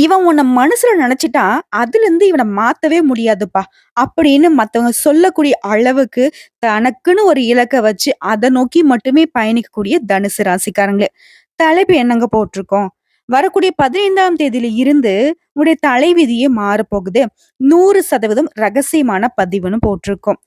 இவன் உன்ன மனசுல நெனச்சுட்டா, அதுலருந்து இவன மாத்தவே முடியாதுப்பா. அப்படின்னு மத்தவங்க சொல்லக்கூடிய அளவுக்கு, தனக்குன்னு ஒரு இலக்க வச்சு, அத நோக்கி மட்டுமே பயணிக்கக்கூடிய தனுசு ராசிக்காரங்களே. தலைப்பு என்னங்க போட்டிருக்கோம்? வரக்கூடிய 15ஆம் தேதியில இருந்து உங்களுடைய தலைவிதியே மாறப்போகுது. 100% ரகசியமான பதிவுன்னு போட்டிருக்கோம்.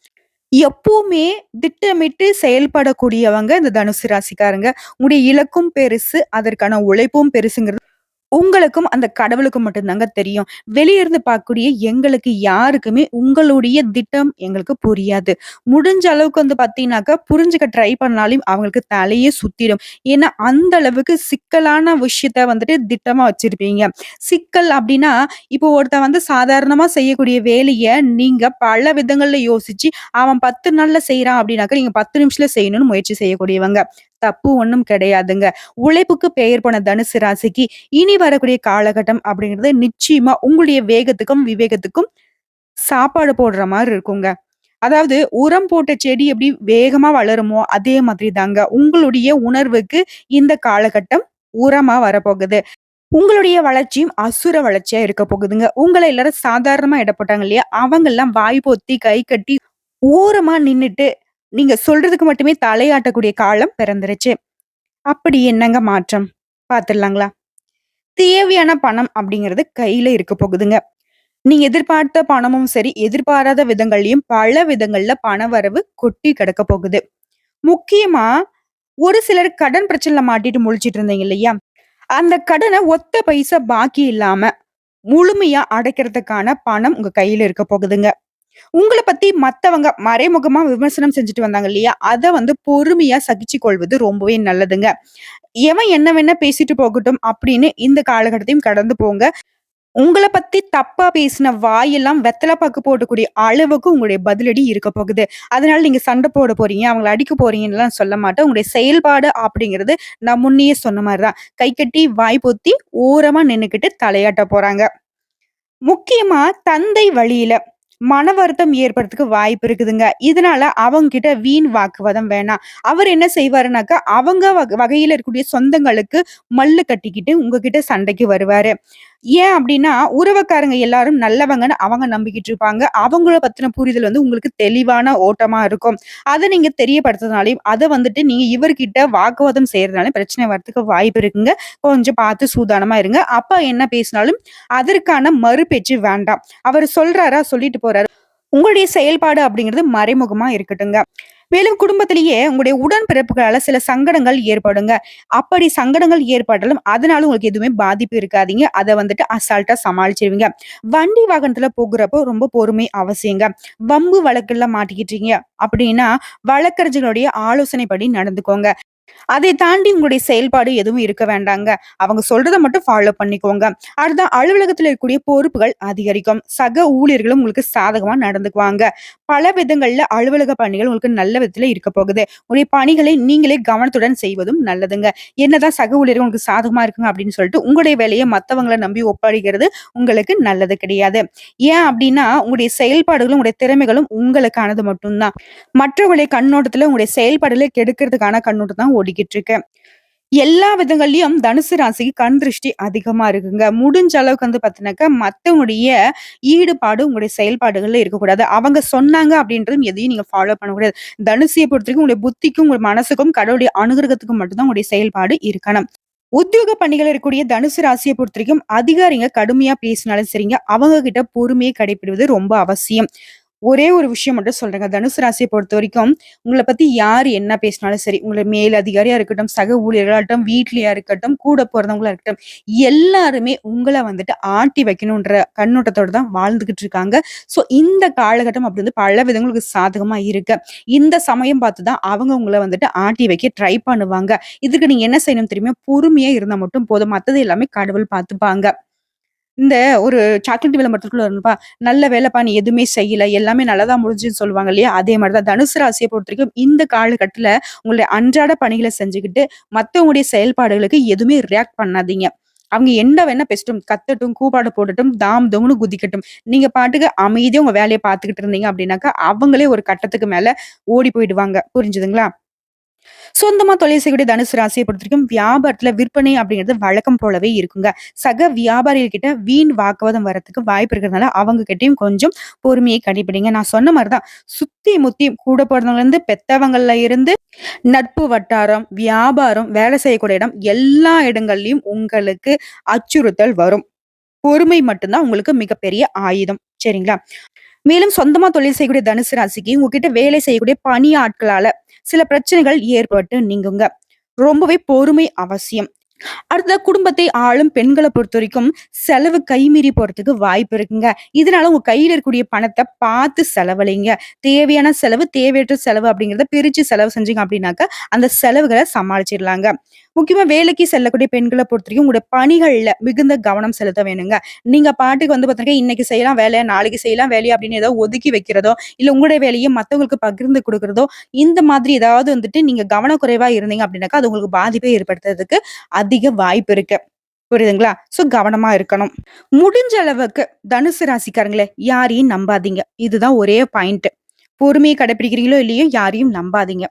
எப்பவுமே திட்டமிட்டு செயல்படக்கூடியவங்க இந்த தனுசு ராசிக்காரங்க. உங்களுடைய இலக்கும் பெருசு, அதற்கான உழைப்பும் பெருசுங்கிறது உங்களுக்கும் அந்த கடவுளுக்கும் மட்டும் தாங்க தெரியும். வெளிய இருந்து பார்க்கக்கூடிய எங்களுக்கு யாருக்குமே உங்களுடைய திட்டம் எங்களுக்கு புரியாது. முடிஞ்ச அளவுக்கு வந்து பார்த்தீங்கன்னாக்கா, புரிஞ்சுக்க ட்ரை பண்ணாலும் அவங்களுக்கு தலையே சுத்திடும். ஏன்னா, அந்த அளவுக்கு சிக்கலான விஷயத்த வந்துட்டு திட்டமா வச்சிருப்பீங்க. சிக்கல் அப்டின்னா, இப்போ ஒருத்தன் வந்து சாதாரணமா செய்யக்கூடிய வேலைய நீங்க பல விதங்கள்ல யோசிச்சு, அவன் 10 நாள்ல செய்றான் அப்டின்னாக்க, நீங்க 10 நிமிஷத்துல செய்யணும்னு முயற்சி செய்யக்கூடியவங்க. தப்பு ஒண்ணும் கிடையாதுங்க. உழைப்புக்கு பெயர் போன தனுசு ராசிக்கு இனி வரக்கூடிய காலகட்டம் அப்படிங்கிறது நிச்சயமா உங்களுடைய வேகத்துக்கும், விவேகத்துக்கும் சாப்பாடு போடுற மாரி இருக்குங்க. அதாவது உரம் போட்ட செடி எப்படி வேகமா வளருமோ, அதே மாதிரி தாங்க. உங்களுடைய உணர்வுக்கு இந்த காலகட்டம் உரமா வரப்போகுது. உங்களுடைய வளர்ச்சியும் அசுர வளர்ச்சியா இருக்க போகுதுங்க. உங்கள எல்லாரும் சாதாரணமா எடை போட்டாங்க இல்லையா? அவங்கலாம் வாய் பொத்தி, கை கட்டி, ஓரமா நின்னுட்டு, நீங்க சொல்றதுக்கு மட்டுமே தலையாட்டக்கூடிய காலம் பிறந்துருச்சு. அப்படி என்னங்க மாற்றம்? பாத்துடலாங்களா? தேவையான பணம் அப்படிங்கிறது கையில இருக்க போகுதுங்க. நீங்க எதிர்பார்த்த பணமும் சரி, எதிர்பாராத விதங்கள்லயும் பல விதங்கள்ல பண வரவு கொட்டி கிடக்க போகுது. முக்கியமா ஒரு சிலர் கடன் பிரச்சனைல மாட்டிட்டு முழிச்சிட்டு இருந்தீங்க இல்லையா? அந்த கடன ஒத்த பைசா பாக்கி இல்லாம முழுமையா அடைக்கிறதுக்கான பணம் உங்க கையில இருக்க போகுதுங்க. உங்கள பத்தி மத்தவங்க மறைமுகமா விமர்சனம் செஞ்சுட்டு வந்தாங்க இல்லையா? அத வந்து பொறுமையா சகிச்சுக் கொள்வது ரொம்பவே நல்லதுங்க. எவன் என்ன வேணா பேசிட்டு போகட்டும் அப்படின்னு இந்த காலகட்டத்தையும் கடந்து போங்க. உங்கள பத்தி தப்பா பேசின வாயெல்லாம் வெத்தல பாக்கு போடக்கூடிய அளவுக்கு உங்களுடைய பதிலடி இருக்க போகுது. அதனால நீங்க சண்டை போட போறீங்க, அவங்கள அடிக்க போறீங்கன்னுலாம் சொல்ல மாட்டேன். உங்களுடைய செயல்பாடு அப்படிங்கிறது நான் முன்னயே சொன்ன மாரி தான். கை கட்டி, வாய் பொத்தி, ஓரமா நின்னுக்கிட்டு தலையாட்ட போறாங்க. முக்கியமா தந்தை வழியில மன வருத்தம் ஏற்படுறதுக்கு வாய்ப்பு இருக்குதுங்க. இதனால அவங்ககிட்ட வீண் வாக்குவாதம் வேணாம். அவர் என்ன செய்வாருனாக்கா, அவங்க வகையில இருக்கக்கூடிய சொந்தங்களுக்கு மல்லு கட்டிக்கிட்டு உங்ககிட்ட சண்டைக்கு வருவாரு. ஏன் அப்டின்னா, உறவுக்காரங்க எல்லாரும் நல்லவங்கன்னு அவங்க நம்பிக்கிட்டு இருப்பாங்க. அவங்கள பத்தின புரிதல் வந்து உங்களுக்கு தெளிவான ஓட்டமா இருக்கும். அத நீங்க தெரியப்படுத்துறதுனாலயும், அத வந்துட்டு நீங்க இவர்கிட்ட வாக்குவாதம் செய்றதுனால பிரச்சனை வரதுக்கு வாய்ப்பு இருக்குங்க. கொஞ்சம் பார்த்து சூதானமா இருங்க. அப்பா என்ன பேசினாலும் அதற்கான மறுபேச்சு வேண்டாம். அவரு சொல்றாரா, சொல்லிட்டு போறாரு. உங்களுடைய செயல்பாடு அப்படிங்கிறது மறைமுகமா இருக்கட்டுங்க. மேலும் குடும்பத்திலேயே உங்களுடைய உடன்பிறப்புகளால சில சங்கடங்கள் ஏற்படுங்க. அப்படி சங்கடங்கள் ஏற்பட்டாலும், அதனால உங்களுக்கு எதுவுமே பாதிப்பு இருக்காதீங்க. அத வந்துட்டு அசால்ட்டா சமாளிச்சுருவீங்க. வண்டி வாகனத்துல போகுறப்போ ரொம்ப பொறுமை அவசியங்க. வம்பு வழக்குல மாட்டிக்கிட்டீங்க அப்படின்னா, வழக்கறிஞர்களுடைய ஆலோசனைப்படி நடந்துக்கோங்க. அதை தாண்டி உங்களுடைய செயல்பாடு எதுவும் இருக்க வேண்டாங்க. அவங்க சொல்றத மட்டும் ஃபாலோ பண்ணிக்கோங்க. அடுத்து அலுவலகத்துல இருக்கக்கூடிய பொறுப்புகள் அதிகரிக்கும். சக ஊழியர்களும் உங்களுக்கு சாதகமா நடந்துக்குவாங்க. பல விதங்கள்ல அலுவலக பணிகள் உங்களுக்கு நல்ல விதத்துல இருக்க போகுது. உங்களுடைய பணிகளை நீங்களே கவனத்துடன் செய்வதும் நல்லதுங்க. என்னதான் சக ஊழியர்கள் உங்களுக்கு சாதகமா இருக்குங்க அப்படின்னு சொல்லிட்டு உங்களுடைய வேலைய மத்தவங்கள நம்பி ஒப்படைக்கிறது உங்களுக்கு நல்லது கிடையாது. ஏன் அப்படின்னா, உங்களுடைய செயல்பாடுகளும், உங்களுடைய திறமைகளும் உங்களுக்கானது மட்டும் தான். மற்றவங்களுடைய கண்ணோட்டத்துல உங்களுடைய செயல்பாடுகள கெடுக்கிறதுக்கான கண்ணோட்டம் தான் ஓடிக்கிட்டு இருக்கு. எல்லா விதங்கள்லயும் தனுசு ராசிக்கு கண் திருஷ்டி அதிகமா இருக்குங்க. முடிஞ்ச அளவுக்கு வந்து பார்த்தீங்கன்னாக்கா, மத்தவங்களுடைய ஈடுபாடு உங்களுடைய செயல்பாடுகள்ல இருக்கக்கூடாது. அவங்க சொன்னாங்க அப்படின்றதும் எதையும் நீங்க ஃபாலோ பண்ணக்கூடாது. தனுசிய பொறுத்தவரைக்கும் உங்களுடைய புத்திக்கும், உங்க மனசுக்கும், கடவுளுடைய அனுகிரகத்துக்கும் மட்டும் தான் உங்களுடைய செயல்பாடு இருக்கணும். உத்தியோக பணிகள் இருக்கக்கூடிய தனுசு ராசிய பொறுத்தவரைக்கும் அதிகாரிங்க கடுமையா பேசினாலும் சரிங்க, அவங்க கிட்ட பொறுமையை கடைபிடிப்பது ரொம்ப அவசியம். ஒரே ஒரு விஷயம் மட்டும் சொல்றேங்க. தனுசு ராசிய பொறுத்தவரைக்கும், உங்கள பத்தி யாரு என்ன பேசினாலும் சரி, உங்கள மேல் அதிகாரியா இருக்கட்டும், சக ஊழியர்களா இருக்கட்டும், வீட்லயா இருக்கட்டும், கூட பொறந்தவங்களா இருக்கட்டும், எல்லாருமே உங்கள வந்துட்டு ஆட்டி வைக்கணுன்ற கண்ணோட்டத்தோட தான் வாழ்ந்துகிட்டு இருக்காங்க. ஸோ இந்த காலகட்டம் அப்படி வந்து பல விதங்களுக்கு சாதகமா இருக்கு. இந்த சமயம் பார்த்து தான் அவங்க உங்கள வந்துட்டு ஆட்டி வைக்க ட்ரை பண்ணுவாங்க. இதுக்கு நீங்க என்ன செய்யணும் தெரியுமா? பொறுமையா இருந்தா மட்டும் போதும். மத்தது எல்லாமே கடவுள் பார்த்துப்பாங்க. இந்த ஒரு சாக்லேட் விளம்பரத்துக்குள்ள வரும்ப்பா, "நல்ல வேலைப்பா நீ எதுவுமே செய்யல. எல்லாமே நல்லதா முடிஞ்சுதுன்னு" சொல்லுவாங்க இல்லையா? அதே மாரி தான் தனுசு ராசிய பொறுத்தவரைக்கும் இந்த காலகட்டத்துல உங்களுடைய அன்றாட பணிகள செஞ்சுக்கிட்டு, மத்தவங்களுடைய செயல்பாடுகளுக்கு எதுவுமே ரியாக்ட் பண்ணாதீங்க. அவங்க என்ன வேணா பேசட்டும், கத்தட்டும், கூப்பாடு போடட்டும், தாம் தூம்னு குதிக்கட்டும். நீங்க பாட்டுக்கு அமைதியா உங்க வேலைய பார்த்துக்கிட்டு இருந்தீங்க அப்படின்னாக்கா, அவங்களே ஒரு கட்டத்துக்கு மேல ஓடி போயிடுவாங்க. புரிஞ்சுதுங்களா? சொந்தமா தொழில் செய்யக்கூடிய தனுசு ராசியை பொறுத்தவரைக்கும் வியாபாரத்துல விற்பனை அப்படிங்கிறது வழக்கம் போலவே இருக்குங்க. சக வியாபாரிகள் கிட்ட வீண் வாக்குவாதம் வரதுக்கு வாய்ப்பு இருக்கிறதுனால அவங்க கிட்டயும் கொஞ்சம் பொறுமையை கடைபிடிங்க. நான் சொன்ன மாதிரிதான் சுத்தி முத்தி கூட பிறந்தவங்கல இருந்து பெத்தவங்கள்ல இருந்து நட்பு வட்டாரம், வியாபாரம், வேலை செய்யக்கூடிய இடம் எல்லா இடங்கள்லயும் உங்களுக்கு அச்சுறுத்தல் வரும். பொறுமை மட்டும்தான் உங்களுக்கு மிகப்பெரிய ஆயுதம். சரிங்களா? மேலும் சொந்தமா தொழில் செய்யக்கூடிய தனுசு ராசிக்கு உங்ககிட்ட வேலை செய்யக்கூடிய பணி ஆட்களால சில பிரச்சனைகள் ஏற்பட்டு நீங்குங்க. ரொம்பவே பொறுமை அவசியம். அடுத்ததா குடும்பத்தை ஆளும் பெண்கள பொறுத்தவரைக்கும், செலவு கைமீறி போறதுக்கு வாய்ப்பு இருக்குங்க. இதனால உங்க கையில இருக்கக்கூடிய பணத்த பார்த்து செலவழிங்க. தேவையான செலவு, தேவையற்ற செலவு அப்படிங்கிறத பிரிச்சு செலவு செஞ்சீங்க அப்படின்னாக்க, அந்த செலவுகள சமாளிச்சிடலாங்க. முக்கியமா வேலைக்கு செல்லக்கூடிய பெண்கள பொறுத்தவரைக்கும், உங்களுடைய பணிகள்ல மிகுந்த கவனம் செலுத்த வேணுங்க. நீங்க பாட்டுக்கு வந்து பார்த்தீங்கன்னா, இன்னைக்கு செய்யலாம் வேலைய, நாளைக்கு செய்யலாம் வேலைய அப்படின்னு ஏதோ ஒதுக்கி வைக்கிறதோ, இல்ல உங்களுடைய வேலைய மத்தவங்களுக்கு பகிர்ந்து குடுக்குறதோ, இந்த மாதிரி ஏதாவது வந்துட்டு நீங்க கவனக்குறைவா இருந்தீங்க அப்படின்னாக்கா, அது உங்களுக்கு பாதிப்பை ஏற்படுத்துறதுக்கு அதிக வாய்ப்பு இருக்கு. புரியுதுங்களா? சோ கவனமா இருக்கணும். முடிஞ்ச அளவுக்கு தனுசு ராசிக்காரங்களே, யாரையும் நம்பாதீங்க. இதுதான் ஒரே பாயிண்ட். பொறுமைய கடைப்பிடிக்கிறீங்களோ இல்லையோ யாரையும் நம்பாதீங்க.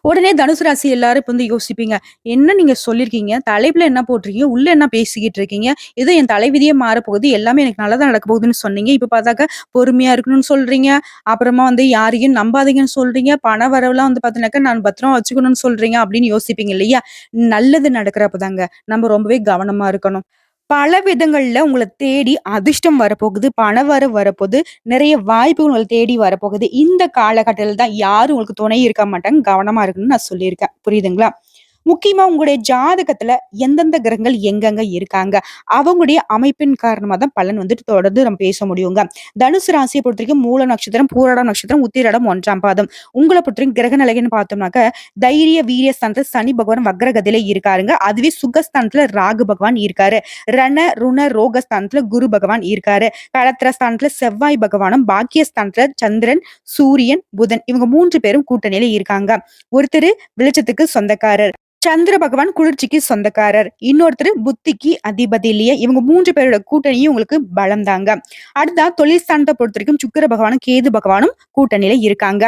உடனே தனுசு ராசி எல்லாரும் இப்ப வந்து யோசிப்பீங்க. என்ன நீங்க சொல்லியிருக்கீங்க? தலைப்புல என்ன போட்டிருக்கீங்க? உள்ள என்ன பேசிக்கிட்டு இருக்கீங்க? ஏதோ என் தலைவிதியே மாறப்போகுது. எல்லாமே எனக்கு நல்லதா நடக்க போகுதுன்னு சொன்னீங்க. இப்ப பார்த்தாக்கா பொறுமையா இருக்கணும்னு சொல்றீங்க. அப்புறமா வந்து யாரையும் நம்பாதீங்கன்னு சொல்றீங்க. பண வரவுலாம் வந்து பார்த்தீங்கன்னாக்கா நான் பத்திரமா வச்சுக்கணும்னு சொல்றீங்க அப்படின்னு யோசிப்பீங்க இல்லையா? நல்லது நடக்கிறப்ப தாங்க நம்ம ரொம்பவே கவனமா இருக்கணும். பல விதங்கள்ல உங்கள தேடி அதிர்ஷ்டம் வரப்போகுது. பணவரவு வரப்போது. நிறைய வாய்ப்புகள் உங்கள தேடி வரப்போகுது. இந்த காலகட்டத்தில தான் யாரும் உங்களுக்கு துணை இருக்க மாட்டாங்க. கவனமா இருக்கணும்னு நான் சொல்லியிருக்கேன். புரியுதுங்களா? முக்கியமா உங்களுடைய ஜாதகத்துல எந்தெந்த கிரகங்கள் எங்கெங்க இருக்காங்க. அவங்களுடைய அமைப்பின் காரணமா தான் பலன் வந்துட்டு தொடர்ந்து நம்ம பேச முடியுங்க. தனுசு ராசிய பொறுத்தவரைக்கும் மூல நட்சத்திரம், பூராடம் நட்சத்திரம், உத்திராடம் 1ஆம் பாதம். உங்கள பொறுத்தவரைக்கும் கிரக நிலைன்னு பார்த்தோம்னாக்க, தைரிய, வீரிய ஸ்தானத்துல சனி பகவான் வக்ரகதியில இருக்காருங்க. அதுவே சுகஸ்தானத்துல ராகு பகவான் இருக்காரு. ரண, ருண, ரோகஸ்தானத்துல குரு பகவான் இருக்காரு. களத்திர ஸ்தானத்துல செவ்வாய் பகவானும், பாக்கியஸ்தானத்துல சந்திரன், சூரியன், புதன் இவங்க 3 பேரும் கூட்டணியில இருக்காங்க. ஒருத்தரு வெளிச்சத்துக்கு சொந்தக்காரர். சந்திர பகவான் குளிர்ச்சிக்கு சொந்தக்காரர். இன்னொருத்தர் புத்திக்கு அதிபதி இல்லையா? இவங்க 3 பேரோட கூட்டணியும் உங்களுக்கு பலம் தாங்க. அடுத்தா தொழில் ஸ்தானத்த பொறுத்தவரைக்கும் சுக்கிர பகவானும், கேது பகவானும் கூட்டணியில இருக்காங்க.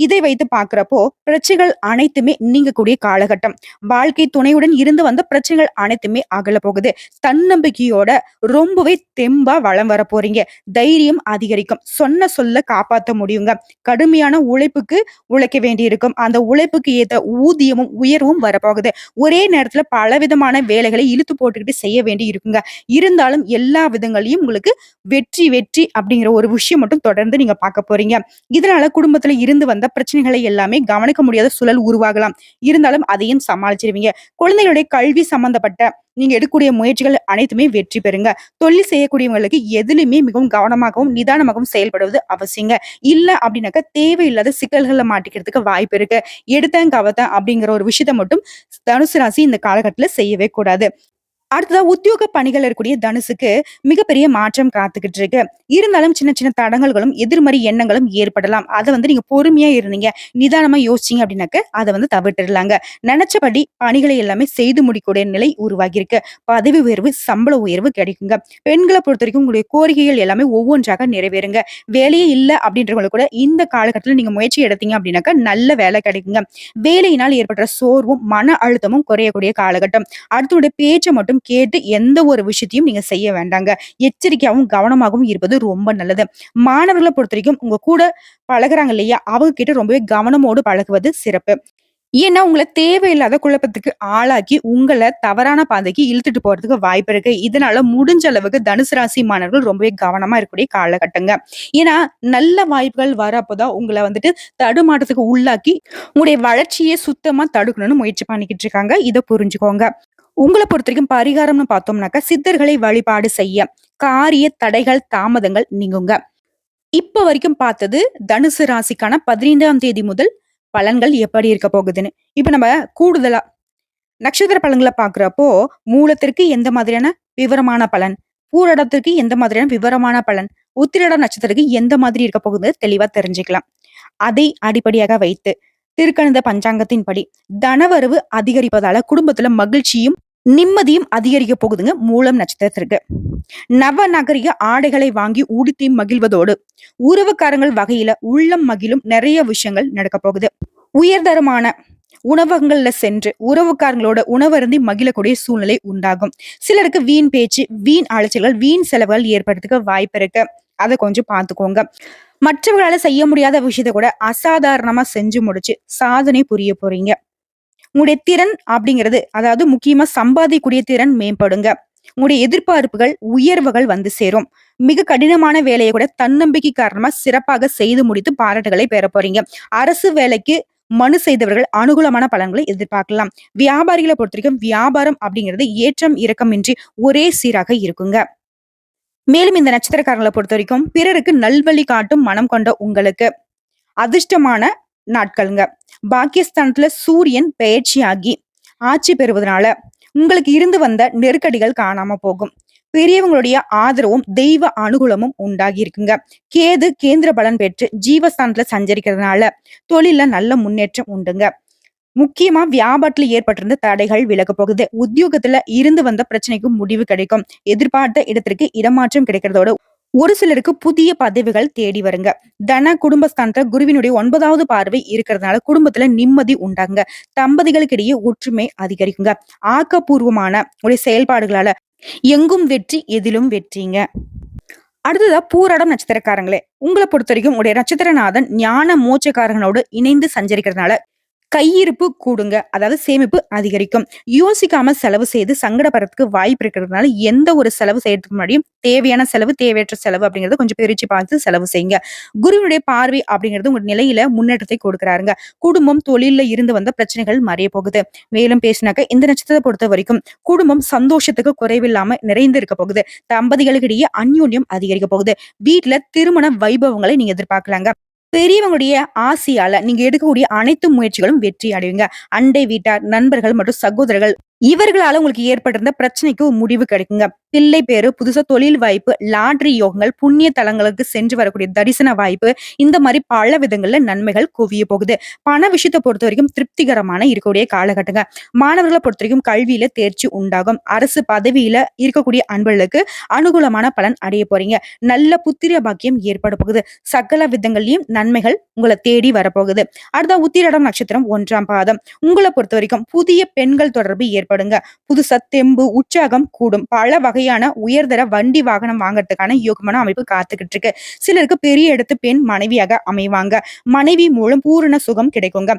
இதை வைத்து பார்க்கிறப்போ பிரச்சனைகள் அனைத்துமே நீங்கக்கூடிய காலகட்டம். வாழ்க்கை துணையுடன் இருந்து வந்த பிரச்சனைகள் அனைத்துமே அகல போகுது. தன்னம்பிக்கையோட ரொம்பவே தெம்பா வளம் வர போறீங்க. தைரியம் அதிகரிக்கும். சொன்ன சொல்ல காப்பாத்த முடியுங்க. கடுமையான உழைப்புக்கு உழைக்க வேண்டியிருக்கும். அந்த உழைப்புக்கு ஏத்த ஊதியமும், உயர்வும் வரப்போகுது. ஒரே நேரத்துல பலவிதமான வேலைகளை இழுத்து போட்டுக்கிட்டு செய்ய வேண்டி இருக்குங்க. இருந்தாலும் எல்லா விதங்களையும் உங்களுக்கு வெற்றி வெற்றி அப்படிங்கிற ஒரு விஷயம் மட்டும் தொடர்ந்து நீங்க பார்க்க போறீங்க. இதனால குடும்பத்துல இருந்து வந்த பிரச்சனைகளை எல்லாமே கவனிக்க முடியாத சூழல் உருவாகலாம். இருந்தாலும் அதையும் சமாளிச்சிருவீங்க. குழந்தைகளுடைய கல்வி சம்பந்தப்பட்ட நீங்க எடுக்கக்கூடிய முயற்சிகள் அனைத்துமே வெற்றி பெறுங்க. தொழில் செய்யக்கூடியவங்களுக்கு எதிலுமே மிகவும் கவனமாகவும், நிதானமாகவும் செயல்படுவது அவசியங்க. இல்ல அப்படின்னாக்க தேவையில்லாத சிக்கல்கள்ல மாட்டிக்கிறதுக்கு வாய்ப்பு இருக்கு. எடுத்தேன் கவத்தேன் அப்படிங்கிற ஒரு விஷயத்த மட்டும் தனுசு ராசி இந்த காலகட்டத்துல செய்யவே கூடாது. அடுத்ததா உத்தியோக பணிகள் இருக்கக்கூடிய தனுசுக்கு மிகப்பெரிய மாற்றம் காத்துக்கிட்டு இருக்கு. இருந்தாலும் சின்ன சின்ன தடங்கல்களும், எதிர்மறை எண்ணங்களும் ஏற்படலாம். அத வந்து நீங்க பொறுமையா இருந்தீங்க, நிதானமா யோசிச்சீங்க அப்படின்னாக்க அத வந்து தவிர்த்திடலாங்க. நினைச்சபடி பணிகளை எல்லாமே செய்து முடிக்கக்கூடிய நிலை உருவாகியிருக்கு. பதவி உயர்வு, சம்பள உயர்வு கிடைக்குங்க. பெண்கள பொறுத்தவரைக்கும் உங்களுடைய கோரிக்கைகள் எல்லாமே ஒவ்வொன்றாக நிறைவேறுங்க. வேலையே இல்ல அப்படின்றவங்களுக்கு கூட இந்த காலகட்டத்துல நீங்க முயற்சி எடுத்தீங்க அப்படின்னாக்க நல்ல வேலை கிடைக்குங்க. வேலையினால் ஏற்பட்ட சோர்வும், மன அழுத்தமும் குறையக்கூடிய காலகட்டம். அடுத்தவங்களுடைய பேச்ச மட்டும் கேட்டு எந்த ஒரு விஷயத்தையும் நீங்க செய்ய வேண்டாங்க. எச்சரிக்கையாவும், கவனமாகவும் இருப்பது ரொம்ப நல்லது. மாணவர்கள பொறுத்தவரைக்கும் உங்க கூட பழகுறாங்க இல்லையா? அவங்க கிட்ட ரொம்பவே கவனமோடு பழகுவது சிறப்பு. ஏன்னா, உங்கள தேவையில்லாத குழப்பத்துக்கு ஆளாக்கி, உங்கள தவறான பாதைக்கு இழுத்துட்டு போறதுக்கு வாய்ப்பு இருக்கு. இதனால முடிஞ்ச அளவுக்கு தனுசு ராசி மாணவர்கள் ரொம்பவே கவனமா இருக்கக்கூடிய காலகட்டங்க. ஏன்னா, நல்ல வாய்ப்புகள் வரப்பதான் உங்கள வந்துட்டு தடுமாற்றத்துக்கு உள்ளாக்கி, உங்களுடைய வளர்ச்சிய சுத்தமா தடுக்கணும்னு முயற்சி பண்ணிக்கிட்டு இருக்காங்க. இத புரிஞ்சுக்கோங்க. உங்கள பொறுத்தவரைக்கும் பரிகாரம்னு பார்த்தோம்னாக்கா, சித்தர்களை வழிபாடு செய்ய, காரிய தடைகள், தாமதங்கள் நீங்குங்க. இப்ப வரைக்கும் பார்த்தது தனுசு ராசிக்கான 15ஆம் தேதி முதல் பலன்கள் எப்படி இருக்க போகுதுன்னு. இப்ப நம்ம கூடுதலா நட்சத்திர பலன்கள பார்க்கிறப்போ, மூலத்திற்கு எந்த மாதிரியான விவரமான பலன், பூரடத்திற்கு எந்த மாதிரியான விவரமான பலன், உத்திரட நட்சத்திரத்துக்கு எந்த மாதிரி இருக்க போகுது தெளிவா தெரிஞ்சுக்கலாம். அதை அடிப்படையாக வைத்து திருக்கணித பஞ்சாங்கத்தின்படி தனவரவு அதிகரிப்பதால குடும்பத்துல மகிழ்ச்சியும் நிம்மதியும் அதிகரிக்க போகுதுங்க மூலம் நட்சத்திரத்திற்கு. நவ நகரிய ஆடைகளை வாங்கி உடுத்தி மகிழ்வதோடு உறவுக்காரங்கள் வகையில உள்ளம் மகிழும் நிறைய விஷயங்கள் நடக்க போகுது. உயர்தரமான உணவகங்கள்ல சென்று உறவுக்காரங்களோட உணவருந்தி மகிழக்கூடிய சூழ்நிலை உண்டாகும். சிலருக்கு வீண் பேச்சு, வீண் அலைச்சல்கள், வீண் செலவுகள் ஏற்படுறதுக்கு வாய்ப்பு இருக்கு. அத கொஞ்சம் பார்த்துக்கோங்க. மற்றவர்களால செய்ய முடியாத விஷயத்த கூட அசாதாரணமா செஞ்சு முடிச்சு சாதனை புரிய போறீங்க. உங்களுடைய திறன் அப்படிங்கிறது அதாவது முக்கியமா சம்பாதிக்கக்கூடிய திறன் மேம்படுங்க. உங்களுடைய எதிர்பார்ப்புகள், உயர்வுகள் வந்து சேரும். மிக கடினமான வேலையை கூட தன்னம்பிக்கை காரணமா சிறப்பாக செய்து முடித்து பாராட்டுகளை பெற போறீங்க. அரசு வேலைக்கு மனு செய்தவர்கள் அனுகூலமான பலன்களை எதிர்பார்க்கலாம். வியாபாரிகளை பொறுத்தவரைக்கும் வியாபாரம் அப்படிங்கிறது ஏற்றம் இறக்கமின்றி ஒரே சீராக இருக்குங்க. மேலும் இந்த நட்சத்திரக்காரங்களை பொறுத்தவரைக்கும் பிறருக்கு நல்வழி காட்டும் மனம் கொண்ட உங்களுக்கு அதிர்ஷ்டமான நாட்களுங்க. பாக்கியஸ்தானத்துல சூரியன் பெயர்ச்சியாகி ஆட்சி பெறுவதனால உங்களுக்கு இருந்து வந்த நெருக்கடிகள் காணாம போகும். பெரியவங்களுடைய ஆதரவும் தெய்வ அனுகூலமும் உண்டாகி இருக்குங்க. கேது கேந்திர பலன் பெற்று ஜீவஸ்தானத்துல சஞ்சரிக்கிறதுனால தொழில நல்ல முன்னேற்றம் உண்டுங்க. முக்கியமா வியாபாரத்துல ஏற்பட்டிருந்த தடைகள் விலக போகுது. உத்தியோகத்துல இருந்து வந்த பிரச்சனைக்கு முடிவு கிடைக்கும். எதிர்பார்த்த இடத்திற்கு இடமாற்றம் கிடைக்கிறதோட ஒரு சிலருக்கு புதிய பதவிகள் தேடி வருங்க. குடும்பஸ்தானத்துல குருவினுடைய 9வது பார்வை இருக்கிறதுனால குடும்பத்துல நிம்மதி உண்டாங்க. தம்பதிகளுக்கு இடையே ஒற்றுமை அதிகரிக்குங்க. ஆக்கப்பூர்வமான உடைய செயல்பாடுகளால எங்கும் வெற்றி, எதிலும் வெற்றிங்க. அடுத்ததா பூராடம் நட்சத்திரக்காரங்களே, உங்களை பொறுத்த வரைக்கும் உடைய நட்சத்திரநாதன் ஞான மோட்சக்காரங்களோடு இணைந்து சஞ்சரிக்கிறதுனால கையிருப்பு கூடுங்க. அதாவது சேமிப்பு அதிகரிக்கும். யோசிக்காம செலவு செய்து சங்கடப்படுறதுக்கு வாய்ப்பு இருக்கிறதுனால எந்த ஒரு செலவு செய்யறதுக்கு முன்னாடியும் தேவையான செலவு, தேவையற்ற செலவு அப்படிங்கறத கொஞ்சம் பிரிச்சு பார்த்து செலவு செய்யுங்க. குருவினுடைய பார்வை அப்படிங்கிறது உங்க நிலையில முன்னேற்றத்தை கொடுக்கிறாருங்க. குடும்பம், தொழில்ல இருந்து வந்த பிரச்சனைகள் மறைய போகுது. மேலும் பேசினாக்க இந்த நட்சத்திரத்தை பொறுத்த வரைக்கும் குடும்பம் சந்தோஷத்துக்கு குறைவில்லாம நிறைந்து இருக்க போகுது. தம்பதிகளுக்கு இடையே அந்யோன்யம் அதிகரிக்க போகுது. வீட்டுல திருமண வைபவங்களை நீங்க எதிர்பார்க்கலாங்க. பெரியவங்களுடைய ஆசையால நீங்க எடுக்கக்கூடிய அனைத்து முயற்சிகளும் வெற்றி அடைவீங்க. அண்டை வீட்டார், நண்பர்கள் மற்றும் சகோதரர்கள் இவர்களால உங்களுக்கு ஏற்பட்டிருந்த பிரச்சனைக்கு முடிவு கிடைக்குங்க. பிள்ளை பேரு, புதுசா தொழில் வாய்ப்பு, லாட்டரி யோகங்கள், புண்ணிய தலங்களுக்கு சென்று வரக்கூடிய தரிசன வாய்ப்பு, இந்த மாதிரி பல விதங்கள்ல நன்மைகள் குவிய போகுது. பண விஷயத்தை பொறுத்த வரைக்கும் திருப்திகரமான இருக்கக்கூடிய காலகட்டங்க. மாணவர்களை பொறுத்த வரைக்கும் கல்வியில தேர்ச்சி உண்டாகும். அரசு பதவியில இருக்கக்கூடிய அன்பர்களுக்கு அனுகூலமான பலன் அடைய போறீங்க. நல்ல புத்திர பாக்கியம் ஏற்பட போகுது. சகல விதங்கள்லயும் நன்மைகள் உங்களை தேடி வரப்போகுது. அடுத்த உத்திரடம் நட்சத்திரம் 1ஆம் பாதம். உங்களை பொறுத்த வரைக்கும் புதிய பெண்கள் தொடர்பு ஏற்படுங்க. புதுசா தெம்பு, உற்சாகம் கூடும். பல வகையான உயர்தர வண்டி வாகனம் வாங்கறதுக்கான யோகமான அமைப்பு காத்துக்கிட்டு இருக்கு. சிலருக்கு பெரிய இடத்து பெண் மனைவியாக அமைவாங்க. மனைவி மூலம் பூரண சுகம் கிடைக்குங்க.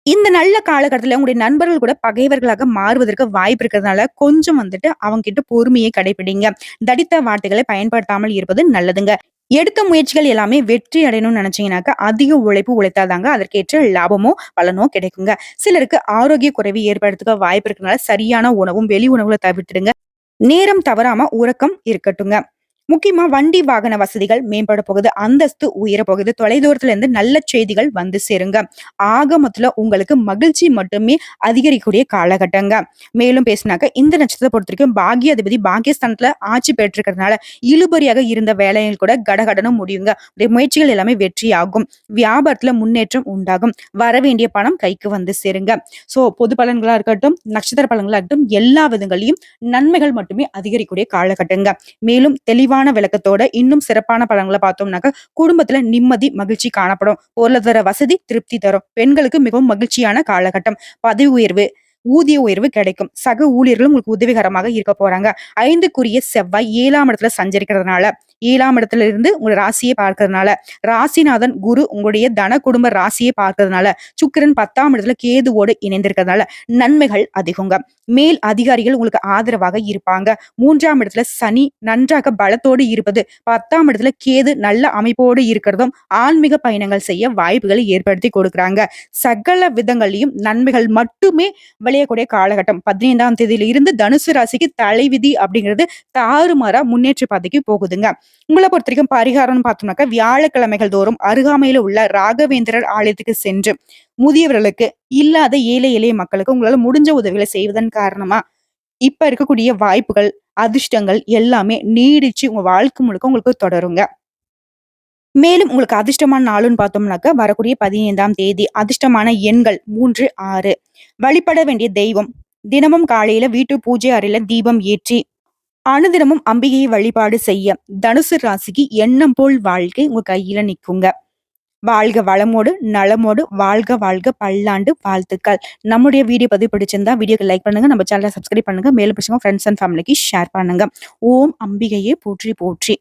இந்த நல்ல காலகட்டத்துல உங்களுடைய நண்பர்கள் கூட பகைவர்களாக மாறுவதற்கு வாய்ப்பு இருக்கிறதுனால கொஞ்சம் அவங்க கிட்ட பொறுமையை கடைபிடிங்க. தடித்த வார்த்தைகளை பயன்படுத்தாமல் இருப்பது நல்லதுங்க. எடுத்த முயற்சிகள் எல்லாமே வெற்றி அடையணும்னு நினைச்சீங்கன்னாக்கா அதிக உழைப்பு உழைத்தாதாங்க அதற்கேற்ற லாபமோ பலனோ கிடைக்குங்க. சிலருக்கு ஆரோக்கிய குறைவு ஏற்படுறதுக்கு வாய்ப்பு இருக்கிறதுனால சரியான உணவும் வெளி உணவுகளை தவிர்த்துடுங்க. நேரம் தவறாம உறக்கம் இருக்கட்டுங்க. முக்கியமா வண்டி வாகன வசதிகள் மேம்பட போகுது. அந்தஸ்து உயர போகுது. தொலைதூரத்துல இருந்து நல்ல செய்திகள் வந்து சேருங்க. ஆக மொத்தத்துல உங்களுக்கு மகிழ்ச்சி மட்டுமே அதிகரிக்கக்கூடிய காலகட்டங்க. மேலும் பேசினாக்க இந்த நட்சத்திரத்தை பொறுத்த வரைக்கும் பாகியாதிபதி பாகியஸ்தானத்துல ஆட்சி பெற்றிருக்கிறதுனால இழுபறியாக இருந்த வேலைகள் கூட கடகடனும் முடியுங்க. முயற்சிகள் எல்லாமே வெற்றியாகும். வியாபாரத்துல முன்னேற்றம் உண்டாகும். வர வேண்டிய பணம் கைக்கு வந்து சேருங்க. சோ பொது பலன்களா இருக்கட்டும், நட்சத்திர பலன்களா இருக்கட்டும், எல்லா விதங்களையும் நன்மைகள் மட்டுமே அதிகரிக்கக்கூடிய காலகட்டங்க. மேலும் தெளிவான விளக்கத்தோட இன்னும் சிறப்பான பலன்களை பார்த்தோம்னாக்க குடும்பத்துல நிம்மதி, மகிழ்ச்சி காணப்படும். பொருளாதார வசதி திருப்தி தரும். பெண்களுக்கு மிகவும் மகிழ்ச்சியான காலகட்டம். பதவி உயர்வு, ஊதிய உயர்வு கிடைக்கும். சக ஊழியர்களும் உங்களுக்கு உதவிகரமாக இருக்க போறாங்க. 5க்குரிய செவ்வாய் 7ஆம் இடத்துல சஞ்சரிக்கிறதுனால 7ஆம் இடத்துல இருந்து உங்க ராசியை பார்க்கறதுனால ராசிநாதன் குரு உங்களுடைய தன குடும்ப ராசியை பார்க்கறதுனால சுக்கிரன் 10ஆம் இடத்துல கேதுவோடு இணைந்திருக்கிறதுனால நன்மைகள் அதிகங்க. மேல் அதிகாரிகள் உங்களுக்கு ஆதரவாக இருப்பாங்க. 3ஆம் இடத்துல சனி நன்றாக பலத்தோடு இருப்பது, 10ஆம் இடத்துல கேது நல்ல அமைப்போடு இருக்கிறதும் ஆன்மீக பயணங்கள் செய்ய வாய்ப்புகளை ஏற்படுத்தி கொடுக்குறாங்க. சகல விதங்களையும் நன்மைகள் மட்டுமே விளையக்கூடிய காலகட்டம். 15ஆம் தேதியில இருந்து தனுசு ராசிக்கு தலைவிதி அப்படிங்கிறது தாறுமாறா முன்னேற்ற பாதைக்கு போகுதுங்க. உங்களை பொறுத்த வரைக்கும் பரிகாரம்னு பார்த்தோம்னாக்கா வியாழக்கிழமைகள் தோறும் அருகாமையில உள்ள ராகவேந்திரர் ஆலயத்துக்கு சென்று முதியவர்களுக்கு, இல்லாத ஏழை எளிய மக்களுக்கு உங்களால முடிஞ்ச உதவிகளை செய்வதன் காரணமா இப்ப இருக்கக்கூடிய வாய்ப்புகள், அதிர்ஷ்டங்கள் எல்லாமே நீடிச்சு உங்க வாழ்க்கை முழுக்க உங்களுக்கு தொடருங்க. மேலும் உங்களுக்கு அதிர்ஷ்டமான நாளுன்னு பார்த்தோம்னாக்க வரக்கூடிய 15ஆம் தேதி. அதிர்ஷ்டமான எண்கள் 3, 6. வழிபட வேண்டிய தெய்வம் தினமும் காலையில வீட்டு பூஜை அறையில தீபம் ஏற்றி அனுதினமும் அம்பிகையை வழிபாடு செய்ய தனுசு ராசிக்கு எண்ணம் போல் வாழ்க்கை உங்க கையில நிக்குங்க. வாழ்க வளமோடு, நலமோடு, வாழ்க வாழ்க பல்லாண்டு வாழ்த்துக்கள். நம்முடைய வீடியோ பதிவு பிடிச்சிருந்தா வீடியோக்கு லைக் பண்ணுங்க. நம்ம சேனலை சப்ஸ்கிரைப் பண்ணுங்க. மேலும் பிடிச்சவங்க ஃப்ரெண்ட்ஸ் அண்ட் ஃபேமிலிக்கு ஷேர் பண்ணுங்க. ஓம் அம்பிகையே போற்றி போற்றி.